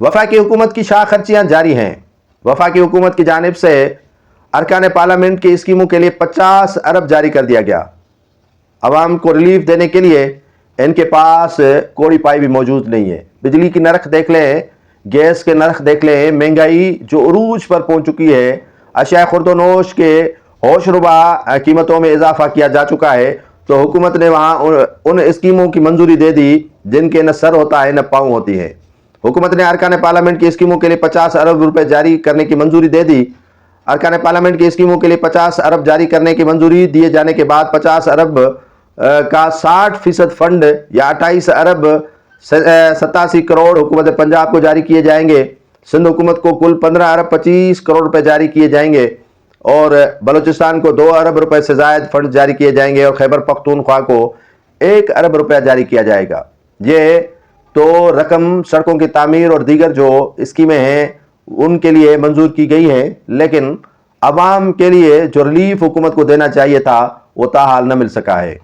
वफाकी हुकूमत की शाह खर्चियाँ जारी हैं। वफाकी हुकूमत की जानिब से अरकान पार्लियामेंट की स्कीमों के लिए 50 अरब जारी कर दिया गया। आवाम को रिलीफ देने के लिए इनके पास कोई पाई भी मौजूद नहीं है। बिजली की नरख देख लें, गैस के नरख देख लें, महंगाई जो उरूज पर पहुंच चुकी है, अशिया खुर्दोनोश के होशरुबा कीमतों में इजाफा किया जा चुका है। तो हुकूमत ने वहाँ उन स्कीमों की मंजूरी दे दी जिनके न सर होता है न पाँव होती है। हुकूमत ने अरकान पार्लियामेंट की स्कीमों के लिए 50 अरब रुपए जारी करने की मंजूरी दे दी। अरकान पार्लियामेंट की स्कीमों के लिए 50 अरब जारी करने की मंजूरी दिए जाने के बाद 50 अरब का 60% फंड या 28 अरब 87 करोड़ हुकूमत पंजाब को जारी किए जाएंगे। सिंध हुकूमत को कुल 15 अरब 25 करोड़ रुपए जारी किए जाएंगे और बलूचिस्तान को 2 अरब रुपए से ज़ायद फंड जारी किए जाएंगे और खैबर पख्तूनख्वा को 1 अरब रुपया जारी किया जाएगा। ये तो रकम सड़कों की तामीर और दीगर जो स्कीमें हैं उनके लिए मंजूर की गई हैं, लेकिन अवाम के लिए जो रिलीफ हुकूमत को देना चाहिए था वो ताहाल न मिल सका है।